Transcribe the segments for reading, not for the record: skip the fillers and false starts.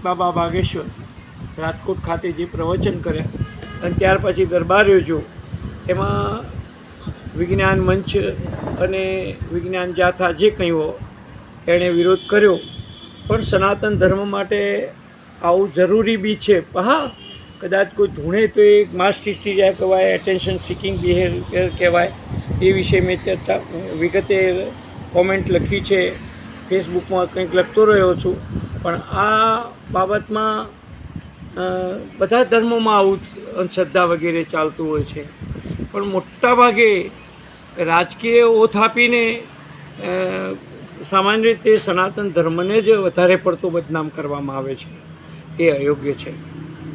બાબા બાગેશ્વર રાજકોટ ખાતે જે પ્રવચન કર્યા અને ત્યાર પછી દરબાર યોજ્યો, એમાં વિજ્ઞાન મંચ અને વિજ્ઞાન જાથા જે કંઈ હો એણે વિરોધ કર્યો. પણ સનાતન ધર્મ માટે આવું જરૂરી બી છે. હા, કદાચ કોઈ ધૂણે તો એક માસ હિસ્ટ્રીયા કહેવાય, એટેન્શન સિકિંગ બિહેવિયર કહેવાય. એ વિશે મેં ચર્ચા વિગતે કોમેન્ટ લખી છે, ફેસબુકમાં કંઈક લખતો રહ્યો છું. પણ આ બાબતમાં બધા ધર્મોમાં આવું અંધશ્રદ્ધા વગેરે ચાલતું હોય છે. પણ મોટાભાગે રાજકીય ઓથ આપીને સામાન્ય રીતે સનાતન ધર્મને જ વધારે પડતો બદનામ કરવામાં આવે છે. એ અયોગ્ય છે.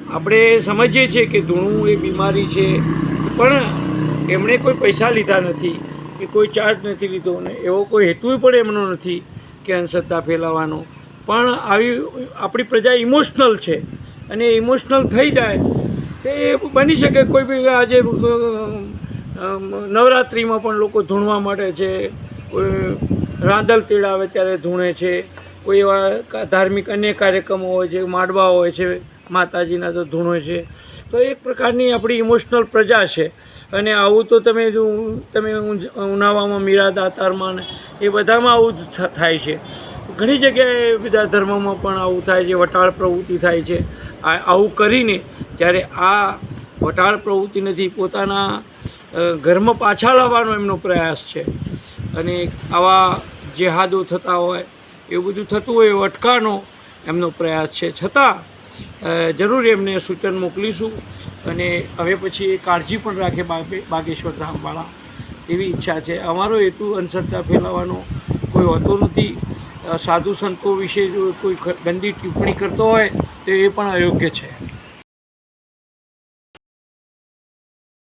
આપણે સમજીએ છીએ કે ધૂણું એ બીમારી છે, પણ એમણે કોઈ પૈસા લીધા નથી કે કોઈ ચાર્જ નથી લીધો ને એવો કોઈ હેતુ પણ એમનો નથી કે અંધશ્રદ્ધા ફેલાવવાનો. પણ આવી આપણી પ્રજા ઇમોશનલ છે અને ઇમોશનલ થઈ જાય તો એ બની શકે. કોઈ બી આજે નવરાત્રિમાં પણ લોકો ધૂણવા મળે છે, કોઈ રાંદલ તેડાવે ત્યારે ધૂણે છે, કોઈ એવા ધાર્મિક અન્ય કાર્યક્રમો હોય છે, માંડવા હોય છે માતાજીના તો ધૂણે છે. તો એક પ્રકારની આપણી ઇમોશનલ પ્રજા છે. અને આવું તો તમે ઉનાવામાં મીરા દાતારમાં એ બધામાં આવું જ થાય છે. ઘણી જગ્યાએ બધા ધર્મોમાં પણ આવું થાય છે, વટાળ પ્રવૃત્તિ થાય છે. આવું કરીને જ્યારે આ વટાળ પ્રવૃત્તિ નથી, પોતાના ઘરમાં પાછા લાવવાનો એમનો પ્રયાસ છે. અને આવા જેહાદો થતા હોય, એવું બધું થતું હોય, એવો અટકાવવાનો એમનો પ્રયાસ છે. છતાં જરૂર એમને સૂચન મોકલીશું અને હવે પછી એ કાળજી પણ રાખે બાગેશ્વર ધામવાળા, એવી ઈચ્છા છે. અમારો હેતુ અંધશ્રદ્ધા ફેલાવવાનો કોઈ હોતો નથી. સાધુ સંતો વિશે જો કોઈ ગંદી ટિપ્પણી કરતો હોય તો એ પણ અયોગ્ય છે.